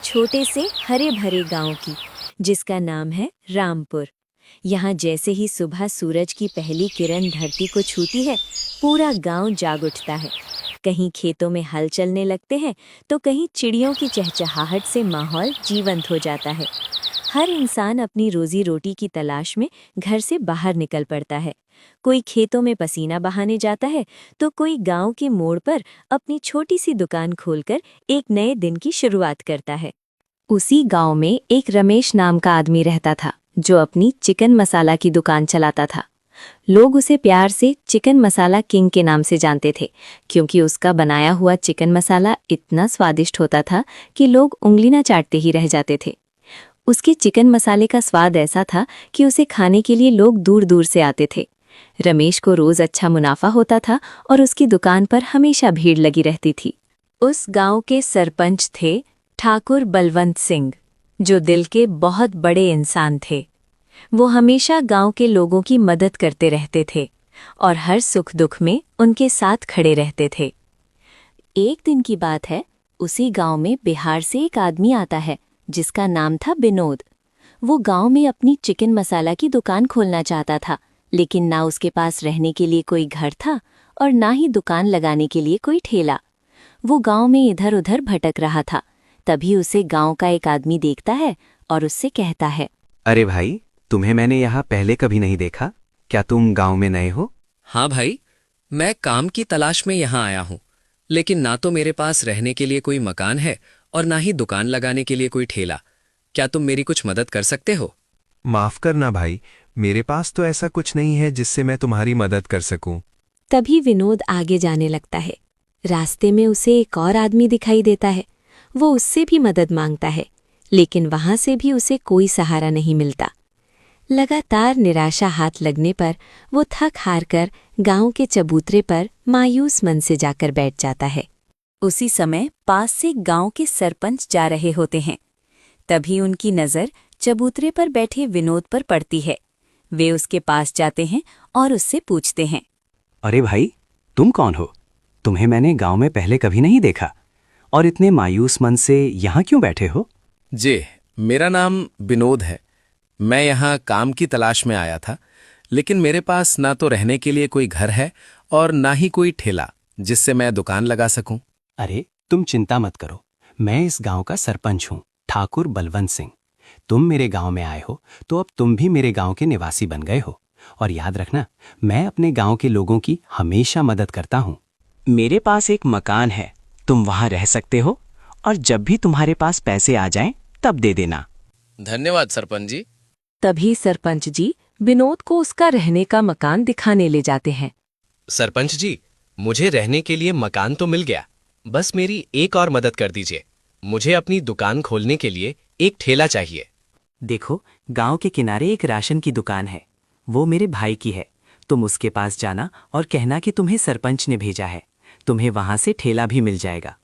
छोटे से हरे भरे गांव की, जिसका नाम है रामपुर। यहाँ जैसे ही सुबह सूरज की पहली किरण धरती को छूती है, पूरा गांव जाग उठता है। कहीं खेतों में हल चलने लगते हैं तो कहीं चिड़ियों की चहचहाहट से माहौल जीवंत हो जाता है। हर इंसान अपनी रोजी रोटी की तलाश में घर से बाहर निकल पड़ता है। कोई खेतों में पसीना बहाने जाता है तो कोई गांव के मोड़ पर अपनी छोटी सी दुकान खोलकर एक नए दिन की शुरुआत करता है। उसी गांव में एक रमेश नाम का आदमी रहता था, जो अपनी चिकन मसाला की दुकान चलाता था। लोग उसे प्यार से चिकन मसाला किंग के नाम से जानते थे, क्योंकि उसका बनाया हुआ चिकन मसाला इतना स्वादिष्ट होता था कि लोग उंगली न चाटते ही रह जाते थे। उसके चिकन मसाले का स्वाद ऐसा था कि उसे खाने के लिए लोग दूर दूर से आते थे। रमेश को रोज अच्छा मुनाफा होता था और उसकी दुकान पर हमेशा भीड़ लगी रहती थी। उस गांव के सरपंच थे ठाकुर बलवंत सिंह, जो दिल के बहुत बड़े इंसान थे। वो हमेशा गांव के लोगों की मदद करते रहते थे और हर सुख दुख में उनके साथ खड़े रहते थे। एक दिन की बात है, उसी गांव में बिहार से एक आदमी आता है जिसका नाम था विनोद। वो गांव में अपनी चिकन मसाला की दुकान खोलना चाहता था, लेकिन ना उसके पास रहने के लिए कोई घर था और ना ही दुकान लगाने के लिए कोई ठेला। वो गांव में इधर उधर भटक रहा था। तभी उसे गांव का एक आदमी देखता है और उससे कहता है, अरे भाई, तुम्हें मैंने यहाँ पहले कभी नहीं देखा। क्या तुम गांव में नए हो? हाँ भाई, मैं काम की तलाश में यहाँ आया हूँ, लेकिन ना तो मेरे पास रहने के लिए कोई मकान है और ना ही दुकान लगाने के लिए कोई ठेला। क्या तुम मेरी कुछ मदद कर सकते हो? माफ करना भाई, मेरे पास तो ऐसा कुछ नहीं है जिससे मैं तुम्हारी मदद कर सकूं। तभी विनोद आगे जाने लगता है। रास्ते में उसे एक और आदमी दिखाई देता है। वो उससे भी मदद मांगता है, लेकिन वहां से भी उसे कोई सहारा नहीं मिलता। लगातार निराशा हाथ लगने पर वो थक हार कर गांव के चबूतरे पर मायूस मन से जाकर बैठ जाता है। उसी समय पास से गांव के सरपंच जा रहे होते हैं। तभी उनकी नज़र चबूतरे पर बैठे विनोद पर पड़ती है। वे उसके पास जाते हैं और उससे पूछते हैं, अरे भाई, तुम कौन हो? तुम्हें मैंने गांव में पहले कभी नहीं देखा, और इतने मायूस मन से यहाँ क्यों बैठे हो? जी, मेरा नाम विनोद है। मैं यहाँ काम की तलाश में आया था, लेकिन मेरे पास ना तो रहने के लिए कोई घर है और ना ही कोई ठेला जिससे मैं दुकान लगा सकूं। अरे तुम चिंता मत करो, मैं इस गांव का सरपंच हूँ, ठाकुर बलवंत सिंह। तुम मेरे गांव में आए हो तो अब तुम भी मेरे गांव के निवासी बन गए हो। और याद रखना, मैं अपने गांव के लोगों की हमेशा मदद करता हूँ। मेरे पास एक मकान है, तुम वहां रह सकते हो, और जब भी तुम्हारे पास पैसे आ जाएं तब दे देना। धन्यवाद सरपंच जी। तभी सरपंच जी विनोद को उसका रहने का मकान दिखाने ले जाते हैं। सरपंच जी, मुझे रहने के लिए मकान तो मिल गया, बस मेरी एक और मदद कर दीजिए। मुझे अपनी दुकान खोलने के लिए एक ठेला चाहिए। देखो, गांव के किनारे एक राशन की दुकान है, वो मेरे भाई की है। तुम उसके पास जाना और कहना कि तुम्हें सरपंच ने भेजा है। तुम्हें वहां से ठेला भी मिल जाएगा।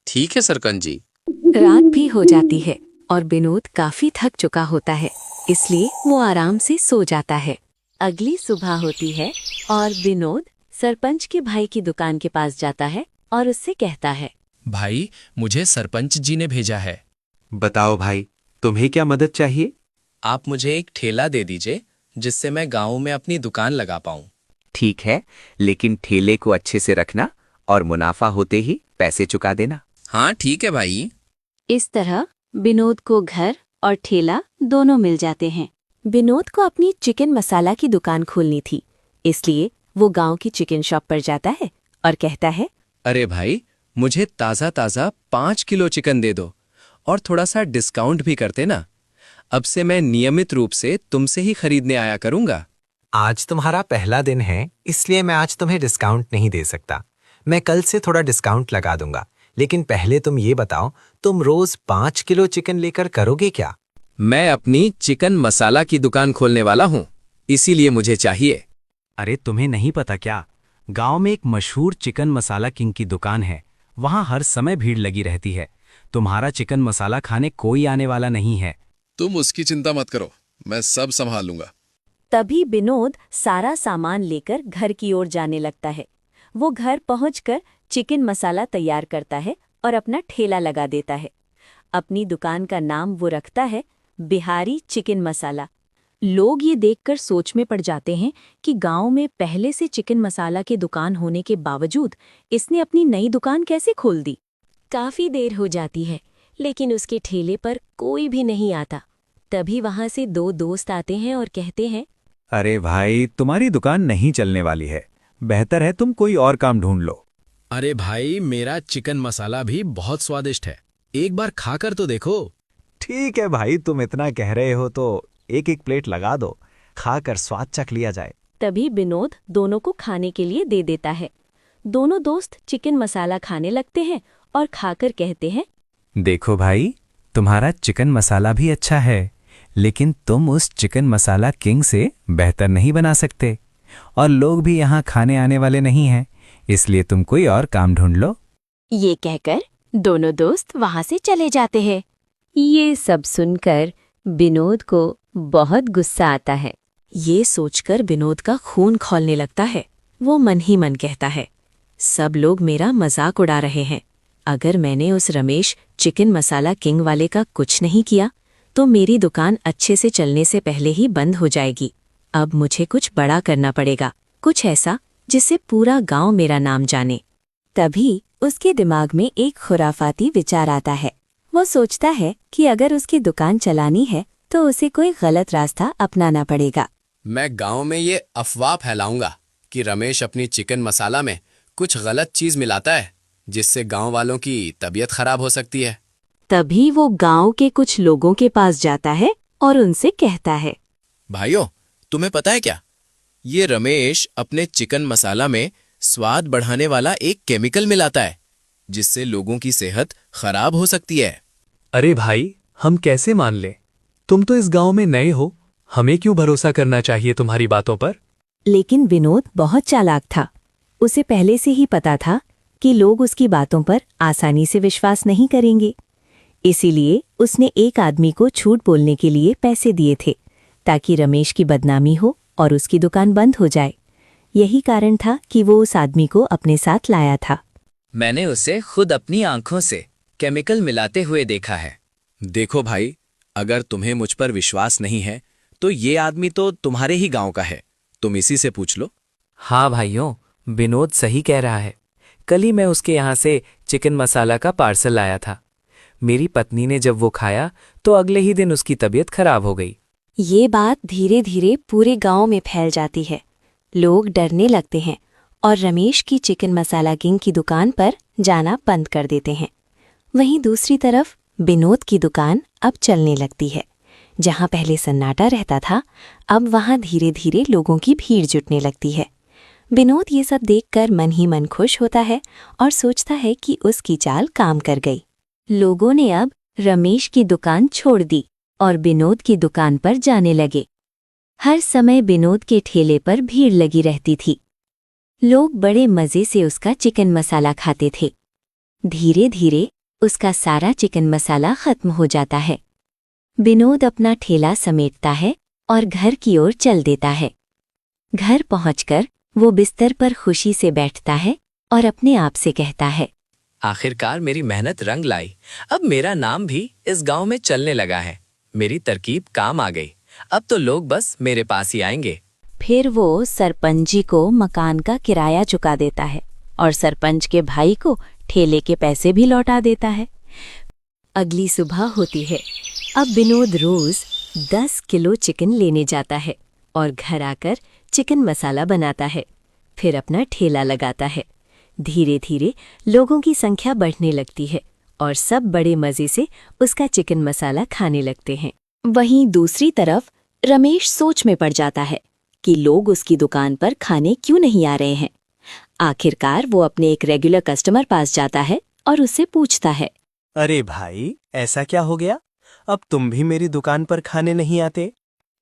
ठीक है सरपंच जी। रात भी हो जाती है और विनोद काफी थक चुका होता है, इसलिए वो आराम से सो जाता है। अगली सुबह होती है और विनोद सरपंच के भाई की दुकान के पास जाता है और उससे कहता है, भाई, मुझे सरपंच जी ने भेजा है। बताओ भाई, तुम्हें क्या मदद चाहिए? आप मुझे एक ठेला दे दीजिए जिससे मैं गांव में अपनी दुकान लगा पाऊं। ठीक है, लेकिन ठेले को अच्छे से रखना और मुनाफा होते ही पैसे चुका देना। हाँ ठीक है भाई। इस तरह विनोद को घर और ठेला दोनों मिल जाते हैं। विनोद को अपनी चिकन मसाला की दुकान खोलनी थी, इसलिए वो गांव की चिकन शॉप पर जाता है और कहता है, अरे भाई, मुझे ताज़ा ताज़ा 5 किलो चिकन दे दो और थोड़ा सा डिस्काउंट भी करते ना। अब से मैं नियमित रूप से तुमसे ही खरीदने आया करूंगा। आज तुम्हारा पहला दिन है, इसलिए मैं आज तुम्हें डिस्काउंट नहीं दे सकता। मैं कल से थोड़ा डिस्काउंट लगा दूंगा, लेकिन पहले तुम ये बताओ, तुम रोज 5 किलो चिकन लेकर करोगे क्या? मैं अपनी चिकन मसाला की दुकान खोलने वाला हूँ, इसीलिए मुझे चाहिए। अरे तुम्हें नहीं पता क्या? गांव में एक मशहूर चिकन मसाला किंग की दुकान है। वहां हर समय भीड़ लगी रहती है। तुम्हारा चिकन मसाला खाने कोई आने वाला नहीं है। तुम उसकी चिंता मत करो, मैं सब संभाल लूंगा। तभी विनोद सारा सामान लेकर घर की ओर जाने लगता है। वो घर पहुंचकर चिकन मसाला तैयार करता है और अपना ठेला लगा देता है। अपनी दुकान का नाम वो रखता है बिहारी चिकन मसाला। लोग ये देखकर सोच में पड़ जाते हैं कि गांव में पहले से चिकन मसाला की दुकान होने के बावजूद इसने अपनी नई दुकान कैसे खोल दी। काफी देर हो जाती है, लेकिन उसके ठेले पर कोई भी नहीं आता। तभी वहां से दो दोस्त आते हैं और कहते हैं, अरे भाई, तुम्हारी दुकान नहीं चलने वाली है, बेहतर है तुम कोई और काम ढूंढ लो। अरे भाई, मेरा चिकन मसाला भी बहुत स्वादिष्ट है, एक बार खाकर तो देखो। ठीक है भाई, तुम इतना कह रहे हो तो एक एक प्लेट लगा दो, खाकर स्वाद चख लिया जाए। तभी विनोद दोनों को खाने के लिए दे देता है। दोनों दोस्त चिकन मसाला खाने लगते हैं और खाकर कहते हैं, देखो भाई, तुम्हारा चिकन मसाला भी अच्छा है, लेकिन तुम उस चिकन मसाला किंग से बेहतर नहीं बना सकते, और लोग भी यहाँ खाने आने वाले नहीं हैं, इसलिए तुम कोई और काम ढूंढ लो। ये कहकर दोनों दोस्त वहां से चले जाते हैं। ये सब सुनकर विनोद को बहुत गुस्सा आता है। ये सोचकर विनोद का खून खौलने लगता है। वो मन ही मन कहता है, सब लोग मेरा मजाक उड़ा रहे हैं। अगर मैंने उस रमेश चिकन मसाला किंग वाले का कुछ नहीं किया तो मेरी दुकान अच्छे से चलने से पहले ही बंद हो जाएगी। अब मुझे कुछ बड़ा करना पड़ेगा, कुछ ऐसा जिससे पूरा गांव मेरा नाम जाने। तभी उसके दिमाग में एक खुराफाती विचार आता है। वो सोचता है कि अगर उसकी दुकान चलानी है तो उसे कोई गलत रास्ता अपनाना पड़ेगा। मैं गांव में ये अफवाह फैलाऊंगा कि रमेश अपनी चिकन मसाला में कुछ गलत चीज मिलाता है, जिससे गांव वालों की तबीयत खराब हो सकती है। तभी वो गांव के कुछ लोगों के पास जाता है और उनसे कहता है, भाइयों, तुम्हें पता है क्या, ये रमेश अपने चिकन मसाला में स्वाद बढ़ाने वाला एक केमिकल मिलाता है, जिससे लोगों की सेहत खराब हो सकती है। अरे भाई, हम कैसे मान लें? तुम तो इस गांव में नए हो, हमें क्यों भरोसा करना चाहिए तुम्हारी बातों पर? लेकिन विनोद बहुत चालाक था। उसे पहले से ही पता था कि लोग उसकी बातों पर आसानी से विश्वास नहीं करेंगे। इसीलिए उसने एक आदमी को झूठ बोलने के लिए पैसे दिए थे, ताकि रमेश की बदनामी हो और उसकी दुकान बंद हो जाए। यही कारण था कि वो उस आदमी को अपने साथ लाया था। मैंने उसे खुद अपनी आंखों से केमिकल मिलाते हुए देखा है। देखो भाई, अगर तुम्हें मुझ पर विश्वास नहीं है तो ये आदमी तो तुम्हारे ही गांव का है, तुम इसी से पूछ लो। हाँ भाइयों, विनोद सही कह रहा है। कल ही मैं उसके यहाँ से चिकन मसाला का पार्सल लाया था। मेरी पत्नी ने जब वो खाया तो अगले ही दिन उसकी तबीयत खराब हो गई। ये बात धीरे धीरे पूरे गांव में फैल जाती है। लोग डरने लगते हैं और रमेश की चिकन मसाला किंग की दुकान पर जाना बंद कर देते हैं। वहीं दूसरी तरफ विनोद की दुकान अब चलने लगती है। जहां पहले सन्नाटा रहता था, अब वहां धीरे धीरे लोगों की भीड़ जुटने लगती है। विनोद ये सब देखकर मन ही मन खुश होता है और सोचता है कि उसकी चाल काम कर गई। लोगों ने अब रमेश की दुकान छोड़ दी और विनोद की दुकान पर जाने लगे। हर समय विनोद के ठेले पर भीड़ लगी रहती थी। लोग बड़े मजे से उसका चिकन मसाला खाते थे। धीरे धीरे उसका सारा चिकन मसाला खत्म हो जाता है। विनोद अपना ठेला समेटता है और घर की ओर चल देता है। घर पहुंचकर वो बिस्तर पर खुशी से बैठता है और अपने आप से कहता है, आखिरकार मेरी मेहनत रंग लाई। अब मेरा नाम भी इस गांव में चलने लगा है। मेरी तरकीब काम आ गई। अब तो लोग बस मेरे पास ही आएंगे। फिर वो सरपंच जी को मकान का किराया चुका देता है और सरपंच के भाई को ठेले के पैसे भी लौटा देता है। अगली सुबह होती है। अब विनोद रोज 10 किलो चिकन लेने जाता है और घर आकर चिकन मसाला बनाता है। फिर अपना ठेला लगाता है। धीरे धीरे लोगों की संख्या बढ़ने लगती है और सब बड़े मजे से उसका चिकन मसाला खाने लगते हैं। वहीं दूसरी तरफ रमेश सोच में पड़ जाता है कि लोग उसकी दुकान पर खाने क्यों नहीं आ रहे हैं। आखिरकार वो अपने एक रेगुलर कस्टमर पास जाता है और उससे पूछता है, अरे भाई, ऐसा क्या हो गया? अब तुम भी मेरी दुकान पर खाने नहीं आते?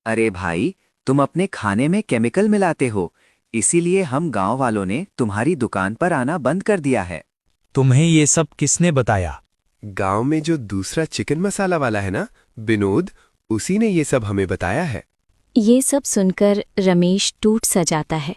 अरे भाई, तुम अपने खाने में केमिकल मिलाते हो, इसीलिए हम गांव वालों ने तुम्हारी दुकान पर आना बंद कर दिया है। तुम्हें ये सब किसने बताया? गांव में जो दूसरा चिकन मसाला वाला है ना, विनोद, उसी ने ये सब हमें बताया है। ये सब सुनकर रमेश टूट सा जाता है।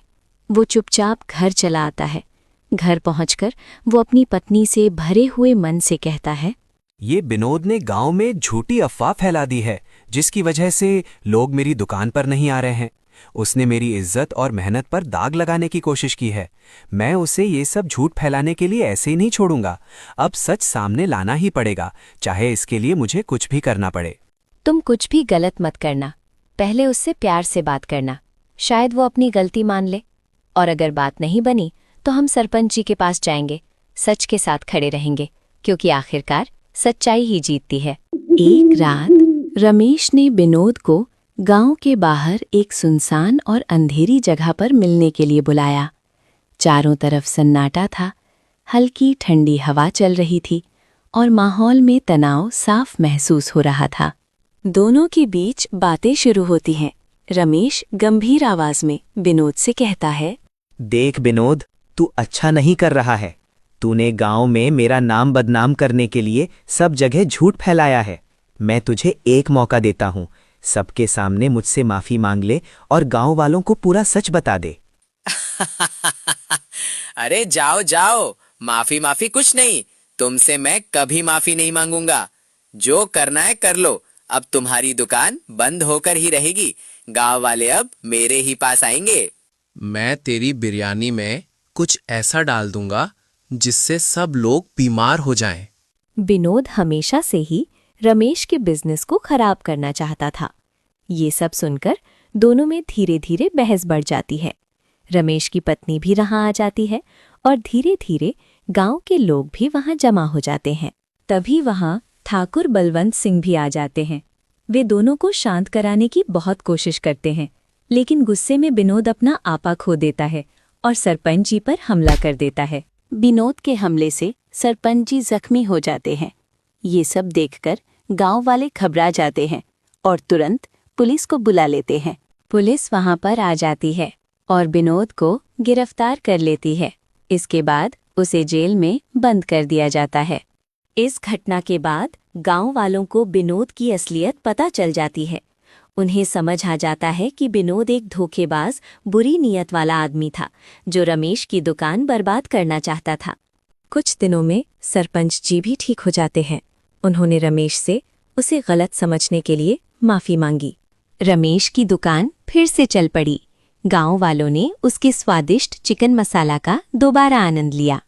वो चुपचाप घर चला आता है। घर पहुंचकर वो अपनी पत्नी से भरे हुए मन से कहता है, ये विनोद ने गांव में झूठी अफवाह फैला दी है, जिसकी वजह से लोग मेरी दुकान पर नहीं आ रहे हैं। उसने मेरी इज्जत और मेहनत पर दाग लगाने की कोशिश की है। मैं उसे ये सब झूठ फैलाने के लिए ऐसे ही नहीं छोड़ूंगा। अब सच सामने लाना ही पड़ेगा, चाहे इसके लिए मुझे कुछ भी करना पड़े। तुम कुछ भी गलत मत करना, पहले उससे प्यार से बात करना, शायद वो अपनी गलती मान ले। और अगर बात नहीं बनी तो हम सरपंच जी के पास जाएंगे, सच के साथ खड़े रहेंगे, क्योंकि आखिरकार सच्चाई ही जीतती है। एक रात रमेश ने विनोद को गांव के बाहर एक सुनसान और अंधेरी जगह पर मिलने के लिए बुलाया। चारों तरफ सन्नाटा था, हल्की ठंडी हवा चल रही थी और माहौल में तनाव साफ महसूस हो रहा था। दोनों के बीच बातें शुरू होती हैं। रमेश गंभीर आवाज में विनोद से कहता है, देख विनोद, तू अच्छा नहीं कर रहा है। तूने गांव में मेरा नाम बदनाम करने के लिए सब जगह झूठ फैलाया है। मैं तुझे एक मौका देता हूं, सबके सामने मुझसे माफी मांग ले और गांव वालों को पूरा सच बता दे। अरे जाओ जाओ, माफी कुछ नहीं, तुमसे मैं कभी माफी नहीं मांगूंगा। जो करना है कर लो, अब तुम्हारी दुकान बंद होकर ही रहेगी। गांव वाले अब मेरे ही पास आएंगे। मैं तेरी बिरयानी में कुछ ऐसा डाल दूंगा जिससे सब लोग बीमार हो जाएं। विनोद हमेशा से ही रमेश के बिजनेस को खराब करना चाहता था। ये सब सुनकर दोनों में धीरे धीरे बहस बढ़ जाती है। रमेश की पत्नी भी वहां आ जाती है और धीरे धीरे गांव के लोग भी वहां जमा हो जाते हैं। तभी वहां ठाकुर बलवंत सिंह भी आ जाते हैं। वे दोनों को शांत कराने की बहुत कोशिश करते हैं, लेकिन गुस्से में विनोद अपना आपा खो देता है और सरपंच जी पर हमला कर देता है। विनोद के हमले से सरपंच जी जख्मी हो जाते हैं। ये सब देखकर गांव वाले घबरा जाते हैं और तुरंत पुलिस को बुला लेते हैं। पुलिस वहां पर आ जाती है और विनोद को गिरफ्तार कर लेती है। इसके बाद उसे जेल में बंद कर दिया जाता है। इस घटना के बाद गांव वालों को विनोद की असलियत पता चल जाती है। उन्हें समझ आ जाता है कि विनोद एक धोखेबाज, बुरी नीयत वाला आदमी था, जो रमेश की दुकान बर्बाद करना चाहता था। कुछ दिनों में सरपंच जी भी ठीक हो जाते हैं। उन्होंने रमेश से उसे गलत समझने के लिए माफी मांगी। रमेश की दुकान फिर से चल पड़ी। गांव वालों ने उसके स्वादिष्ट चिकन मसाला का दोबारा आनंद लिया।